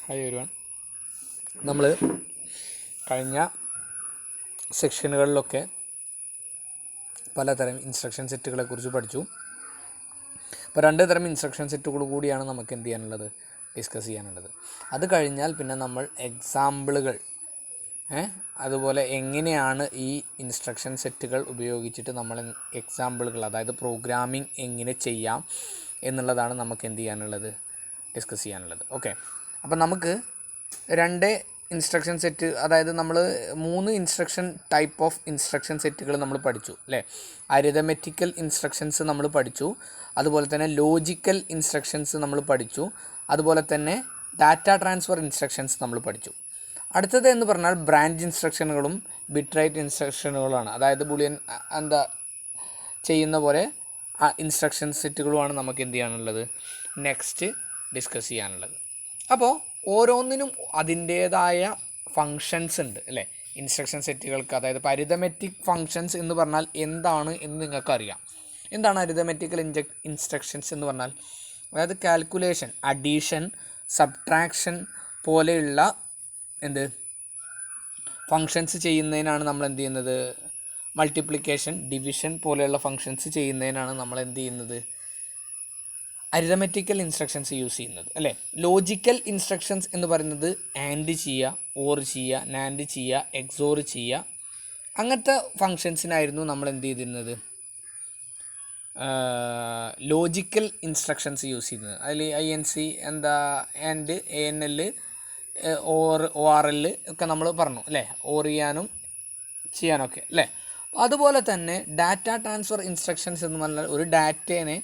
Hi everyone. നമ്മൾ കഴിഞ്ഞ സെക്ഷനുകളിലൊക്കെ പലതരം ഇൻസ്ട്രക്ഷൻ സെറ്റുകളെക്കുറിച്ച് പഠിച്ചു. അപ്പോൾ 2 തരം ഇൻസ്ട്രക്ഷൻ സെറ്റുകൾ കൂടിയാണ് നമുക്ക് എന്ത് ചെയ്യാനുള്ളത്, ഡിസ്കസ് ചെയ്യാനുള്ളത്. അത് കഴിഞ്ഞാൽ പിന്നെ നമ്മൾ എക്സാമ്പിളുകൾ, അതുപോലെ എങ്ങനെയാണ് ഈ ഇൻസ്ട്രക്ഷൻ സെറ്റുകൾ ഉപയോഗിച്ചിട്ട് നമ്മൾ എക്സാമ്പിളുകൾ, അതായത് പ്രോഗ്രാമിംഗ് എങ്ങനെ ചെയ്യാം എന്നുള്ളതാണ് നമുക്ക് എന്ത് ചെയ്യാനുള്ളത്, ഡിസ്കസ് ചെയ്യാനുള്ളത്. ഓക്കെ, അപ്പം നമുക്ക് 2 ഇൻസ്ട്രക്ഷൻ സെറ്റ്, അതായത് നമ്മൾ 3 ഇൻസ്ട്രക്ഷൻ ടൈപ്പ് ഓഫ് ഇൻസ്ട്രക്ഷൻ സെറ്റുകൾ നമ്മൾ പഠിച്ചു അല്ലേ. അരിതമെറ്റിക്കൽ ഇൻസ്ട്രക്ഷൻസ് നമ്മൾ പഠിച്ചു, അതുപോലെ തന്നെ ലോജിക്കൽ ഇൻസ്ട്രക്ഷൻസ് നമ്മൾ പഠിച്ചു, അതുപോലെ തന്നെ ഡാറ്റ ട്രാൻസ്ഫർ ഇൻസ്ട്രക്ഷൻസ് നമ്മൾ പഠിച്ചു. അടുത്തത് എന്ന് പറഞ്ഞാൽ ബ്രാഞ്ച് ഇൻസ്ട്രക്ഷനുകളും ബിറ്റ് ഇൻസ്ട്രക്ഷനുകളാണ്. അതായത് ബൂളിയൻ ചെയ്യുന്ന പോലെ ഇൻസ്ട്രക്ഷൻ സെറ്റുകളുമാണ് നമുക്ക് എന്ത് ചെയ്യാനുള്ളത്, നെക്സ്റ്റ് ഡിസ്കസ് ചെയ്യാനുള്ളത്. അപ്പോൾ ഓരോന്നിനും അതിൻ്റേതായ ഫങ്ഷൻസ് ഉണ്ട് അല്ലേ ഇൻസ്ട്രക്ഷൻ സെറ്റുകൾക്ക്. അതായത് അരിതമെറ്റിക് ഫങ്ഷൻസ് എന്ന് പറഞ്ഞാൽ എന്താണ് എന്ന് നിങ്ങൾക്കറിയാം. എന്താണ് അരിതമെറ്റിക്കൽ ഇൻസ്ട്രക്ഷൻസ് എന്ന് പറഞ്ഞാൽ? അതായത് കാൽക്കുലേഷൻ, അഡീഷൻ, സബ്ട്രാക്ഷൻ പോലെയുള്ള ഫങ്ഷൻസ് ചെയ്യുന്നതിനാണ് നമ്മൾ എന്ത് ചെയ്യുന്നത്, മൾട്ടിപ്ലിക്കേഷൻ, ഡിവിഷൻ പോലെയുള്ള ഫങ്ഷൻസ് ചെയ്യുന്നതിനാണ് നമ്മൾ എന്ത് ചെയ്യുന്നത്, അരിതമെറ്റിക്കൽ ഇൻസ്ട്രക്ഷൻസ് യൂസ് ചെയ്യുന്നത് അല്ലേ. ലോജിക്കൽ ഇൻസ്ട്രക്ഷൻസ് എന്ന് പറയുന്നത് ആൻഡ് ചെയ്യുക, ഓർ ചെയ്യുക, നാൻഡ് ചെയ്യുക, എക്സോർ ചെയ്യുക, അങ്ങനത്തെ ഫങ്ഷൻസിനായിരുന്നു നമ്മൾ എന്ത് ചെയ്തിരുന്നത്, ലോജിക്കൽ ഇൻസ്ട്രക്ഷൻസ് യൂസ് ചെയ്യുന്നത്. അതിൽ INC, and ANL, or ORL ഒക്കെ നമ്മൾ പറഞ്ഞു അല്ലേ, ഓർ ചെയ്യാനും ചെയ്യാനൊക്കെ അല്ലേ. അതുപോലെ തന്നെ ഡാറ്റ ട്രാൻസ്ഫർ ഇൻസ്ട്രക്ഷൻസ് എന്ന് പറഞ്ഞാൽ ഒരു ഡാറ്റേനെ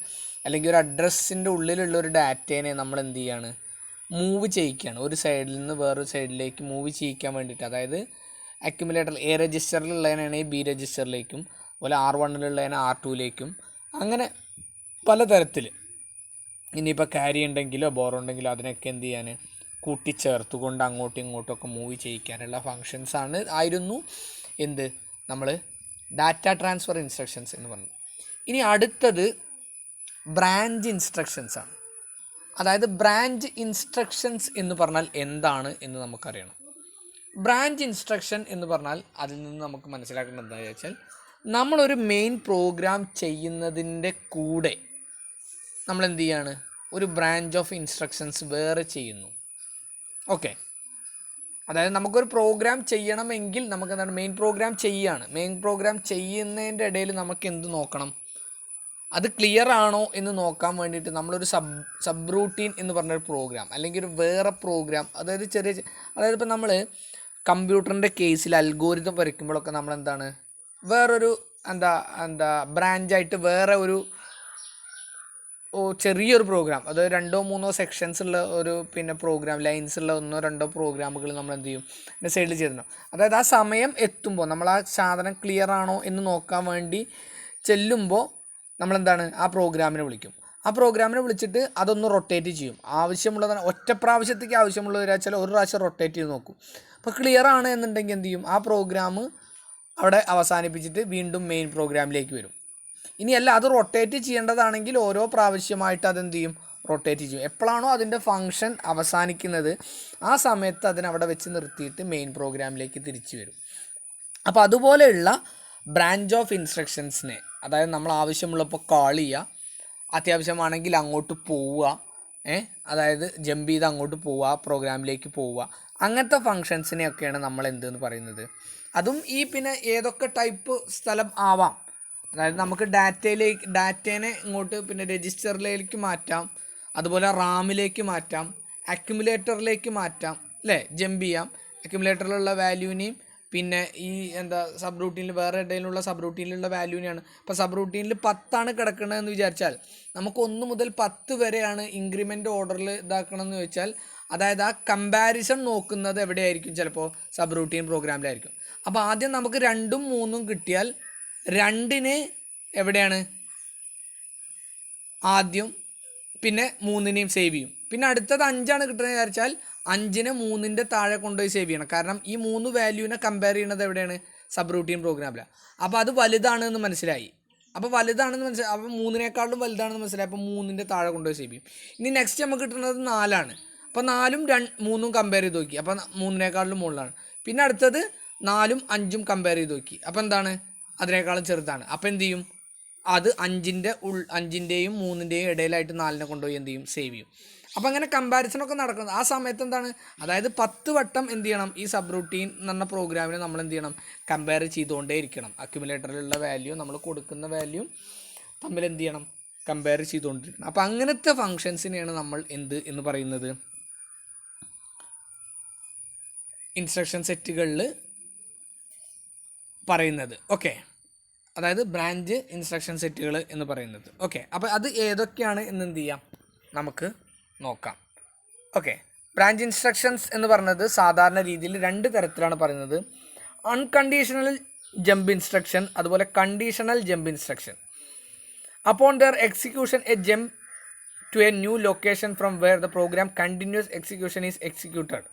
അല്ലെങ്കിൽ ഒരു അഡ്രസ്സിൻ്റെ ഉള്ളിലുള്ള ഒരു ഡാറ്റേനെ നമ്മൾ എന്ത് ചെയ്യാണ്, മൂവ് ചെയ്യിക്കുകയാണ്. ഒരു സൈഡിൽ നിന്ന് വേറൊരു സൈഡിലേക്ക് മൂവ് ചെയ്യിക്കാൻ വേണ്ടിയിട്ട്. അതായത് അക്യുമുലേറ്റർ A രജിസ്റ്ററിലുള്ളതിനാണെങ്കിൽ B രജിസ്റ്ററിലേക്കും, അതുപോലെ R1ലുള്ളതിനെ R2ലേക്കും, അങ്ങനെ പലതരത്തിൽ. ഇനിയിപ്പോൾ ക്യാരി ഉണ്ടെങ്കിലോ ബോർ ഉണ്ടെങ്കിലോ അതിനൊക്കെ എന്ത് ചെയ്യാൻ, കൂട്ടിച്ചേർത്തുകൊണ്ട് അങ്ങോട്ടും ഇങ്ങോട്ടും ഒക്കെ മൂവ് ചെയ്യിക്കാനുള്ള ഫങ്ഷൻസാണ് ആയിരുന്നു നമ്മൾ ഡാറ്റ ട്രാൻസ്ഫർ ഇൻസ്ട്രക്ഷൻസ് എന്ന് പറഞ്ഞു. ഇനി അടുത്തത് ബ്രാഞ്ച് ഇൻസ്ട്രക്ഷൻസ് ആണ്. അതായത് ബ്രാഞ്ച് ഇൻസ്ട്രക്ഷൻസ് എന്ന് പറഞ്ഞാൽ എന്താണ് എന്ന് നമുക്കറിയണം. ബ്രാഞ്ച് ഇൻസ്ട്രക്ഷൻ എന്ന് പറഞ്ഞാൽ അതിൽ നിന്ന് നമുക്ക് മനസ്സിലാക്കേണ്ടത് എന്താണെന്ന് വെച്ചാൽ, നമ്മളൊരു മെയിൻ പ്രോഗ്രാം ചെയ്യുന്നതിൻ്റെ കൂടെ നമ്മൾ എന്ത് ചെയ്യാണ്, ഒരു ബ്രാഞ്ച് ഓഫ് ഇൻസ്ട്രക്ഷൻസ് വേറെ ചെയ്യുന്നു. ഓക്കെ, അതായത് നമുക്കൊരു പ്രോഗ്രാം ചെയ്യണമെങ്കിൽ നമുക്ക് എന്താണ്, മെയിൻ പ്രോഗ്രാം ചെയ്യുകയാണ്. മെയിൻ പ്രോഗ്രാം ചെയ്യുന്നതിൻ്റെ ഇടയിൽ നമുക്ക് എന്ത് നോക്കണം, അത് ക്ലിയർ ആണോ എന്ന് നോക്കാൻ വേണ്ടിയിട്ട് നമ്മളൊരു സബ് റൂട്ടീൻ എന്ന് പറഞ്ഞൊരു പ്രോഗ്രാം, അല്ലെങ്കിൽ ഒരു വേറെ പ്രോഗ്രാം, അതായത് അതായത് ഇപ്പോൾ നമ്മൾ കമ്പ്യൂട്ടറിൻ്റെ കേസിൽ അൽഗോരിതം വരയ്ക്കുമ്പോഴൊക്കെ നമ്മൾ എന്താണ്, വേറൊരു ബ്രാഞ്ചായിട്ട് വേറെ ഒരു ചെറിയൊരു പ്രോഗ്രാം, അതായത് 2-3 സെക്ഷൻസ് ഉള്ള ഒരു പ്രോഗ്രാം, ലൈൻസ് ഉള്ള 1-2 പ്രോഗ്രാമുകൾ നമ്മൾ എന്ത് ചെയ്യും, എൻ്റെ സൈഡിൽ ചെയ്തിട്ടുണ്ടാവും. അതായത് ആ സമയം എത്തുമ്പോൾ നമ്മൾ ആ സാധനം ക്ലിയർ ആണോ എന്ന് നോക്കാൻ വേണ്ടി ചെല്ലുമ്പോൾ നമ്മളെന്താണ്, ആ പ്രോഗ്രാമിനെ വിളിക്കും. ആ പ്രോഗ്രാമിനെ വിളിച്ചിട്ട് അതൊന്ന് റൊട്ടേറ്റ് ചെയ്യും. ആവശ്യമുള്ളതാണ്, ഒറ്റ പ്രാവശ്യത്തേക്ക് ആവശ്യമുള്ളവരാച്ചാൽ ഒരു പ്രാവശ്യം റൊട്ടേറ്റ് ചെയ്ത് നോക്കും. അപ്പോൾ ക്ലിയർ ആണ് എന്നുണ്ടെങ്കിൽ എന്ത് ചെയ്യും, ആ പ്രോഗ്രാം അവിടെ അവസാനിപ്പിച്ചിട്ട് വീണ്ടും മെയിൻ പ്രോഗ്രാമിലേക്ക് വരും. ഇനിയല്ല, അത് റൊട്ടേറ്റ് ചെയ്യേണ്ടതാണെങ്കിൽ ഓരോ പ്രാവശ്യമായിട്ട് അതെന്ത് ചെയ്യും, റൊട്ടേറ്റ് ചെയ്യും. എപ്പോഴാണോ അതിൻ്റെ ഫങ്ഷൻ അവസാനിക്കുന്നത് ആ സമയത്ത് അതിനവിടെ വെച്ച് നിർത്തിയിട്ട് മെയിൻ പ്രോഗ്രാമിലേക്ക് തിരിച്ചു വരും. അപ്പോൾ അതുപോലെയുള്ള ബ്രാഞ്ച് ഓഫ് ഇൻസ്ട്രക്ഷൻസിനെ, അതായത് നമ്മൾ ആവശ്യമുള്ളപ്പോൾ കാൾ ചെയ്യുക, അത്യാവശ്യമാണെങ്കിൽ അങ്ങോട്ട് പോവുക, അതായത് ജമ്പ് ചെയ്ത് അങ്ങോട്ട് പോവുക, പ്രോഗ്രാമിലേക്ക് പോവുക, അങ്ങനത്തെ ഫങ്ഷൻസിനെയൊക്കെയാണ് നമ്മൾ എന്തെന്ന് പറയുന്നത്. അതും ഈ ഏതൊക്കെ ടൈപ്പ് സ്ഥലം ആവാം. അതായത് നമുക്ക് ഡാറ്റേനെ ഇങ്ങോട്ട് രജിസ്റ്ററിലേക്ക് മാറ്റാം, അതുപോലെ റാമിലേക്ക് മാറ്റാം, അക്യുമുലേറ്ററിലേക്ക് മാറ്റാം അല്ലേ, ജമ്പ് ചെയ്യാം. അക്യുമുലേറ്ററിലുള്ള വാല്യൂവിനെയും ഈ സബ് റൂട്ടീനിൽ വേറെ ഇടയിലുള്ള സബ് റൂട്ടീനിലുള്ള വാല്യൂവിനെയാണ്. ഇപ്പോൾ സബ് റൂട്ടീനിൽ 10 കിടക്കണതെന്ന് വിചാരിച്ചാൽ നമുക്ക് 1 മുതൽ 10 വരെയാണ് ഇൻക്രിമെൻ്റ് ഓർഡറിൽ ഇതാക്കണമെന്ന് ചോദിച്ചാൽ, അതായത് ആ കമ്പാരിസൺ നോക്കുന്നത് എവിടെയായിരിക്കും, ചിലപ്പോൾ സബ് റൂട്ടീൻ പ്രോഗ്രാമിലായിരിക്കും. അപ്പോൾ ആദ്യം നമുക്ക് 2ഉം 3ഉം കിട്ടിയാൽ 2നെ എവിടെയാണ് ആദ്യം, പിന്നെ 3നെയും സേവ് ചെയ്യും. പിന്നെ അടുത്തത് 5 കിട്ടുന്നത് വിചാരിച്ചാൽ 5നെ 3ൻ്റെ താഴെ കൊണ്ടുപോയി സേവ് ചെയ്യണം. കാരണം ഈ 3 വാല്യൂവിനെ കമ്പയർ ചെയ്യുന്നത് എവിടെയാണ്, സബ് റൂട്ടീൻ പ്രോഗ്രാമിലാണ്. അപ്പോൾ അത് വലുതാണെന്ന് മനസ്സിലായി. അപ്പോൾ വലുതാണെന്ന് മനസ്സിലായി, അപ്പോൾ 3നേക്കാളും വലുതാണെന്ന് മനസ്സിലായി. അപ്പോൾ 3ൻ്റെ താഴെ കൊണ്ടുപോയി സേവ് ചെയ്യും. ഇനി നെക്സ്റ്റ് നമുക്ക് കിട്ടുന്നത് 4ആണ്. അപ്പോൾ 4ഉം 3ഉം കമ്പയർ ചെയ്ത് നോക്കി, അപ്പോൾ 3നേക്കാളും മുകളിലാണ്. പിന്നെ അടുത്തത് 4ഉം 5ഉം കമ്പയർ ചെയ്ത് നോക്കി, അപ്പോൾ എന്താണ് അതിനേക്കാളും ചെറുതാണ്. അപ്പോൾ എന്ത് ചെയ്യും, അത് 5ൻ്റെയും 3ൻ്റെയും ഇടയിലായിട്ട് 4നെ കൊണ്ടുപോയി എന്ത് ചെയ്യും, സേവ് ചെയ്യും. അപ്പോൾ അങ്ങനെ കമ്പാരിസണൊക്കെ നടക്കുന്നത്. ആ സമയത്ത് എന്താണ്, അതായത് 10 വട്ടം എന്ത് ചെയ്യണം, ഈ സബ് റൂട്ടീൻ എന്ന് പറഞ്ഞ പ്രോഗ്രാമിനെ നമ്മൾ എന്ത് ചെയ്യണം, കമ്പയർ ചെയ്തുകൊണ്ടേ ഇരിക്കണം. അക്യുമുലേറ്ററിലുള്ള വാല്യൂ നമ്മൾ കൊടുക്കുന്ന വാല്യൂ തമ്മിൽ എന്ത് ചെയ്യണം, കമ്പയർ ചെയ്തുകൊണ്ടിരിക്കണം. അപ്പോൾ അങ്ങനത്തെ ഫങ്ഷൻസിനെയാണ് നമ്മൾ എന്ത് എന്ന് പറയുന്നത്, ഇൻസ്ട്രക്ഷൻ സെറ്റുകളിൽ പറയുന്നത്. ഓക്കെ, അതായത് ബ്രാഞ്ച് ഇൻസ്ട്രക്ഷൻ സെറ്റുകൾ എന്ന് പറയുന്നത്. ഓക്കെ, അപ്പോൾ അത് ഏതൊക്കെയാണ് എന്ന് എന്ത് ചെയ്യാം, നമുക്ക് നോക്കാം. ഓക്കെ, ബ്രാഞ്ച് ഇൻസ്ട്രക്ഷൻസ് എന്ന് പറയുന്നത് സാധാരണ രീതിയിൽ 2 തരത്തിലാണ് പറയുന്നത്. അൺകണ്ടീഷണൽ ജമ്പ് ഇൻസ്ട്രക്ഷൻ, അതുപോലെ conditional jump instruction. Upon their execution a jump to a new location from where the program continues execution is executed.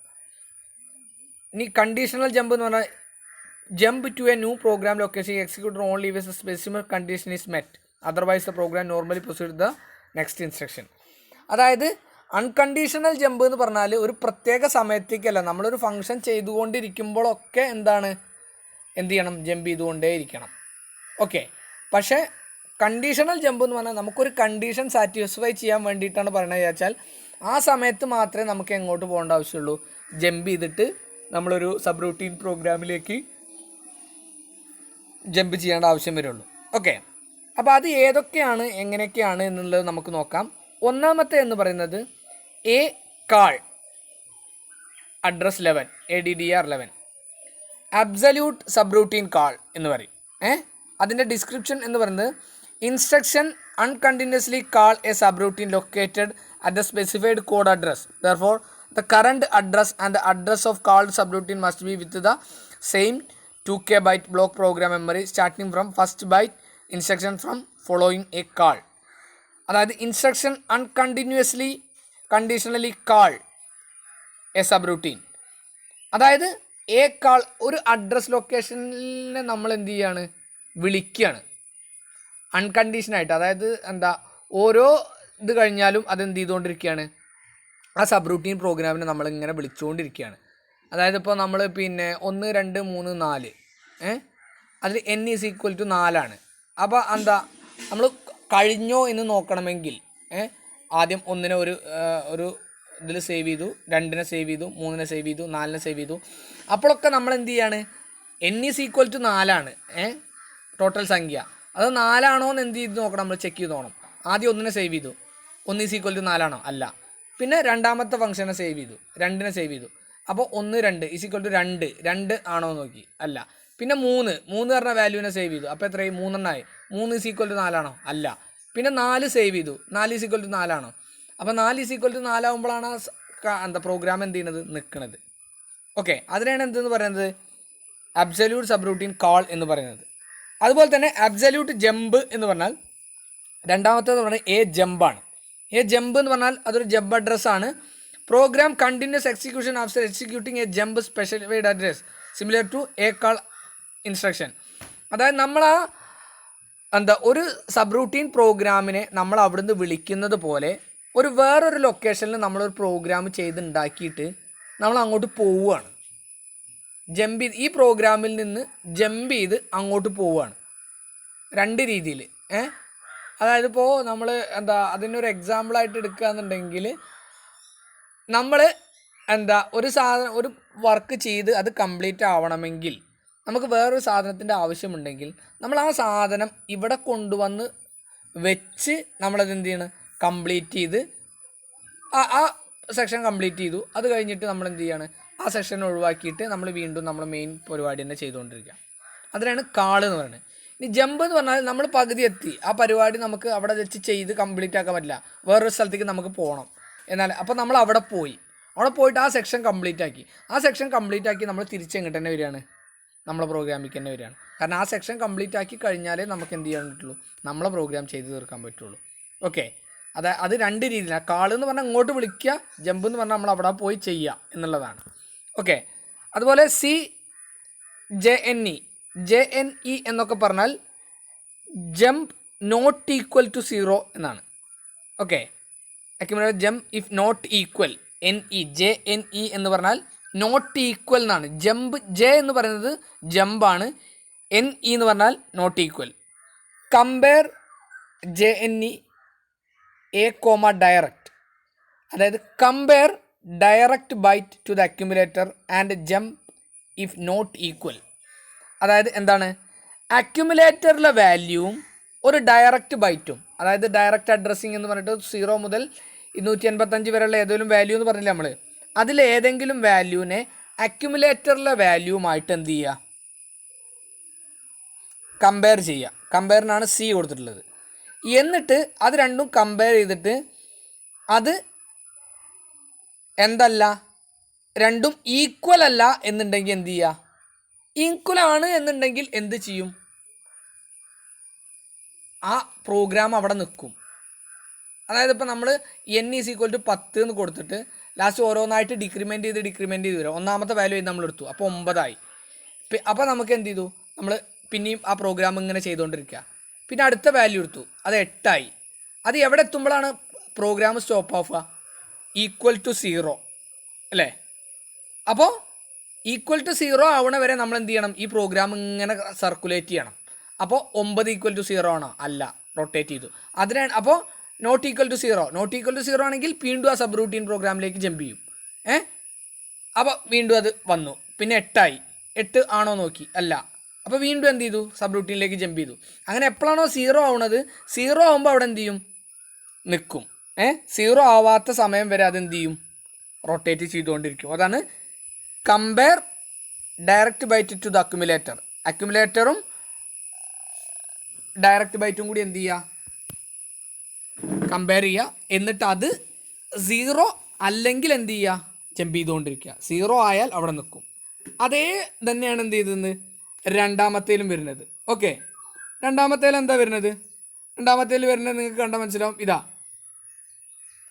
ഇനി കണ്ടീഷണൽ ജമ്പ് എന്ന് പറഞ്ഞാൽ jump to a new program location executed only if a specific condition is met, otherwise the program normally proceeds the next instruction. അതായത് unconditional jump എന്ന് പറഞ്ഞാൽ ഒരു പ്രത്യേക സമയത്തേക്കല്ല, നമ്മളൊരു function ചെയ്തുകൊണ്ടിരിക്കുമ്പോഴൊക്കെ എന്ത് ചെയ്യണം, ജമ്പ് ചെയ്തുകൊണ്ടേ ഇരിക്കണം. ഓക്കെ, പക്ഷേ കണ്ടീഷണൽ ജമ്പ് എന്ന് പറഞ്ഞാൽ നമുക്കൊരു കണ്ടീഷൻ സാറ്റിസ്ഫൈ ചെയ്യാൻ വേണ്ടിയിട്ടാണ് പറയുന്നത് വെച്ചാൽ ആ സമയത്ത് മാത്രമേ നമുക്ക് എങ്ങോട്ട് പോകേണ്ട ആവശ്യമുള്ളൂ, ജമ്പ് ചെയ്തിട്ട് നമ്മളൊരു സബ് റൂട്ടീൻ പ്രോഗ്രാമിലേക്ക് ജമ്പ് ചെയ്യേണ്ട ആവശ്യം വരുള്ളൂ. ഓക്കെ, അപ്പോൾ അത് ഏതൊക്കെയാണ് എങ്ങനെയൊക്കെയാണ് എന്നുള്ളത് നമുക്ക് നോക്കാം. ഒന്നാമത്തെ എന്ന് പറയുന്നത് a call address 11 ADDR 11 absolute subroutine call എന്ന് പറയും. അതിൻ്റെ ഡിസ്ക്രിപ്ഷൻ എന്ന് പറയുന്നത് instruction unconditionally call a subroutine located at the specified code address, therefore the current address and the address of called subroutine must be with the same 2k byte block program memory starting from first byte instruction from following a call. അതായത് instruction unconditionally conditionally call a subroutine, അതായത് a call ഒരു address ലൊക്കേഷനിനെ നമ്മൾ എന്ത് ചെയ്യാണ്, വിളിക്കുകയാണ് അൺകണ്ടീഷനായിട്ട്. അതായത് ഓരോ ഇത് കഴിഞ്ഞാലും അതെന്ത് ചെയ്തുകൊണ്ടിരിക്കുകയാണ്, ആ സബ് റൂട്ടീൻ പ്രോഗ്രാമിനെ നമ്മളിങ്ങനെ വിളിച്ചുകൊണ്ടിരിക്കുകയാണ്. അതായത് ഇപ്പോൾ നമ്മൾ 1 2 3 4 അതിൽ n = 4. അപ്പോൾ നമ്മൾ കഴിഞ്ഞോ എന്ന് നോക്കണമെങ്കിൽ ആദ്യം 1നെ ഒരു ഇതിൽ സേവ് ചെയ്തു, 2നെ സേവ് ചെയ്തു, 3നെ സേവ് ചെയ്തു, 4നെ സേവ് ചെയ്തു. അപ്പോഴൊക്കെ നമ്മൾ എന്ത് ചെയ്യാണ്, n = 4 ടോട്ടൽ സംഖ്യ. അത് 4 എന്ന് എന്ത് ചെയ്ത് നോക്കണം, നമ്മൾ ചെക്ക് ചെയ്ത് നോക്കണം. ആദ്യം 1നെ സേവ് ചെയ്തു, 1 = 4 അല്ല. പിന്നെ രണ്ടാമത്തെ ഫംഗ്ഷനെ സേവ് ചെയ്തു, 2നെ സേവ് ചെയ്തു. അപ്പോൾ 1 2 2 ആണോ നോക്കി, അല്ല. പിന്നെ 3 പറഞ്ഞ വാല്യൂവിനെ സേവ് ചെയ്തു, അപ്പോൾ എത്രയായി, 3 3 = 4 അല്ല. പിന്നെ 4 സേവ് ചെയ്തു, 4 = 4 അപ്പോൾ 4 = 4 ആകുമ്പോഴാണ് പ്രോഗ്രാം എന്ത് ചെയ്യുന്നത്, നിൽക്കുന്നത്. ഓക്കെ, അതിനാണ് എന്തെന്ന് പറയുന്നത്, അബ്സല്യൂട്ട് സബ് റൂട്ടീൻ കാൾ എന്ന് പറയുന്നത്. അതുപോലെ തന്നെ അബ്സല്യൂട്ട് ജമ്പ് എന്ന് പറഞ്ഞാൽ രണ്ടാമത്തേന്ന് പറഞ്ഞാൽ എ ജമ്പാണ്. എ ജമ്പ് എന്ന് പറഞ്ഞാൽ അതൊരു ജമ്പ് അഡ്രസ്സാണ്. Program continues execution after executing a jump specified address similar to a call instruction. അതായത് നമ്മൾ ഒരു സബ് റൂട്ടീൻ പ്രോഗ്രാമിനെ നമ്മൾ അവിടുന്ന് വിളിക്കുന്നത് പോലെ വേറൊരു ലൊക്കേഷനിൽ നമ്മളൊരു പ്രോഗ്രാം ചെയ്തുണ്ടാക്കിയിട്ട് നമ്മൾ അങ്ങോട്ട് പോവുകയാണ്, ജമ്പ് ചെയ്ത് ഈ പ്രോഗ്രാമിൽ നിന്ന് ജമ്പ് ചെയ്ത് അങ്ങോട്ട് പോവുകയാണ്. 2 രീതിയിൽ. അതായത് ഇപ്പോൾ നമ്മൾ അതിനൊരു എക്സാമ്പിളായിട്ട് എടുക്കുകയെന്നുണ്ടെങ്കിൽ നമ്മൾ ഒരു വർക്ക് ചെയ്ത് അത് കംപ്ലീറ്റ് ആവണമെങ്കിൽ നമുക്ക് വേറൊരു സാധനത്തിൻ്റെ ആവശ്യമുണ്ടെങ്കിൽ നമ്മൾ ആ സാധനം ഇവിടെ കൊണ്ടുവന്ന് വെച്ച് നമ്മളത് എന്ത് ചെയ്യണം, കംപ്ലീറ്റ് ചെയ്ത് ആ സെക്ഷൻ കംപ്ലീറ്റ് ചെയ്തു. അത് കഴിഞ്ഞിട്ട് നമ്മൾ എന്ത് ചെയ്യാണ്, ആ സെക്ഷൻ ഒഴിവാക്കിയിട്ട് നമ്മൾ വീണ്ടും നമ്മൾ മെയിൻ പരിപാടി തന്നെ ചെയ്തുകൊണ്ടിരിക്കുക. അതിനാണ് കാൾ എന്ന് പറയുന്നത്. ഇനി ജമ്പ് എന്ന് പറഞ്ഞാൽ നമ്മൾ പകുതി എത്തി, ആ പരിപാടി നമുക്ക് അവിടെ വെച്ച് ചെയ്ത് കംപ്ലീറ്റ് ആക്കാൻ പറ്റില്ല, വേറൊരു സ്ഥലത്തേക്ക് നമുക്ക് പോകണം. എന്നാൽ അപ്പോൾ നമ്മൾ അവിടെ പോയിട്ട് ആ സെക്ഷൻ കംപ്ലീറ്റ് ആക്കി. ആ സെക്ഷൻ കംപ്ലീറ്റ് ആക്കി നമ്മൾ തിരിച്ചെങ്ങോട്ട് തന്നെ വരികയാണ്, നമ്മളെ പ്രോഗ്രാമിലേക്ക് തന്നെ വരികയാണ്. കാരണം ആ സെക്ഷൻ കംപ്ലീറ്റ് ആക്കി കഴിഞ്ഞാലേ നമുക്ക് എന്ത് ചെയ്യാൻ പറ്റുള്ളൂ, നമ്മളെ പ്രോഗ്രാം ചെയ്ത് തീർക്കാൻ പറ്റുള്ളൂ. ഓക്കെ, അത് 2 രീതിയിലാണ്. കാൾ എന്ന് പറഞ്ഞാൽ ഇങ്ങോട്ട് വിളിക്കുക, ജമ്പ് എന്ന് പറഞ്ഞാൽ നമ്മൾ അവിടെ പോയി ചെയ്യുക എന്നുള്ളതാണ്. ഓക്കെ, അതുപോലെ JNE എന്നൊക്കെ പറഞ്ഞാൽ ജമ്പ് നോട്ട് ഈക്വൽ ടു 0 എന്നാണ്. Okay, accumulator jump if not equal JNE എന്ന് പറഞ്ഞാൽ നോട്ട് ഈക്വൽ എന്നാണ്. ജമ്പ് ജെ എന്ന് പറയുന്നത് ജമ്പാണ്, NE എന്ന് പറഞ്ഞാൽ not equal. Compare JNE A, direct, അതായത് compare direct byte to the accumulator and jump if not equal. അതായത് എന്താണ്, അക്യുമുലേറ്ററിലെ വാല്യൂവും ഒരു ഡയറക്റ്റ് ബൈറ്റും, അതായത് ഡയറക്റ്റ് അഡ്രസ്സിങ് എന്ന് പറഞ്ഞിട്ട് 0 മുതൽ 255 വരെയുള്ള ഏതെങ്കിലും വാല്യൂ എന്ന് പറഞ്ഞില്ല നമ്മൾ, അതിലേതെങ്കിലും വാല്യൂവിനെ അക്യുമുലേറ്ററിലെ വാല്യൂവുമായിട്ട് എന്ത് ചെയ്യുക, കമ്പയർ ചെയ്യുക. കമ്പയറിനാണ് C കൊടുത്തിട്ടുള്ളത്. എന്നിട്ട് അത് രണ്ടും കമ്പയർ ചെയ്തിട്ട് അത് എന്തല്ല, രണ്ടും ഈക്വൽ അല്ല എന്നുണ്ടെങ്കിൽ എന്ത് ചെയ്യുക, ഈക്വൽ ആണ് എന്നുണ്ടെങ്കിൽ എന്ത് ചെയ്യും, ആ പ്രോഗ്രാം അവിടെ നിൽക്കും. അതായത് ഇപ്പോൾ നമ്മൾ N = 10 എന്ന് കൊടുത്തിട്ട് ലാസ്റ്റ് ഓരോന്നായിട്ട് ഡിക്രിമെൻറ്റ് ചെയ്ത് വരും. ഒന്നാമത്തെ വാല്യൂ നമ്മൾ എടുത്തു, അപ്പോൾ 9 ആയി. അപ്പോൾ നമുക്ക് എന്ത് ചെയ്തു, നമ്മൾ പിന്നെയും ആ പ്രോഗ്രാം ഇങ്ങനെ ചെയ്തുകൊണ്ടിരിക്കുക. പിന്നെ അടുത്ത വാല്യൂ എടുത്തു, അത് 8 ആയി. അത് എവിടെ എത്തുമ്പോഴാണ് പ്രോഗ്രാം സ്റ്റോപ്പ് ആവുക, =0 അല്ലേ. അപ്പോൾ =0 ആവണ വരെ നമ്മൾ എന്ത് ചെയ്യണം, ഈ പ്രോഗ്രാം ഇങ്ങനെ സർക്കുലേറ്റ് ചെയ്യണം. അപ്പോൾ 9 =0 ആണോ, അല്ല, റൊട്ടേറ്റ് ചെയ്തു. അതിനാണ് അപ്പോൾ നോട്ട് ഈക്വൽ ടു 0 ആണെങ്കിൽ വീണ്ടും ആ സബ് റൂട്ടീൻ പ്രോഗ്രാമിലേക്ക് ജമ്പ് ചെയ്യും. അപ്പോൾ വീണ്ടും അത് വന്നു, പിന്നെ 8 ആയി. 8 ആണോ നോക്കി, അല്ല. അപ്പോൾ വീണ്ടും എന്ത് ചെയ്തു, സബ് റൂട്ടീനിലേക്ക് ജമ്പ് ചെയ്തു. അങ്ങനെ എപ്പോഴാണോ 0 ആവുന്നത്, 0 ആവുമ്പോൾ അവിടെ എന്ത് ചെയ്യും, നിൽക്കും. 0 ആവാത്ത സമയം വരെ അതെന്ത് ചെയ്യും, റൊട്ടേറ്റ് ചെയ്തുകൊണ്ടിരിക്കും. അതാണ് compare direct byte to the accumulator. അക്യുമുലേറ്ററും ഡയറക്റ്റ് ബൈറ്റും കൂടി എന്ത് ചെയ്യുക, കമ്പയർ ചെയ്യുക. എന്നിട്ട് അത് 0 അല്ലെങ്കിൽ എന്ത് ചെയ്യുക, ജമ്പ് ചെയ്തുകൊണ്ടിരിക്കുക. 0 ആയാൽ അവിടെ നിൽക്കും. അതേ തന്നെയാണ് എന്ത് ചെയ്തത് രണ്ടാമത്തേലും വരുന്നത്. ഓക്കെ, രണ്ടാമത്തേൽ എന്താ വരുന്നത്, രണ്ടാമത്തേൽ വരുന്നത് നിങ്ങൾക്ക് കണ്ടാൽ മനസ്സിലാവും. ഇതാ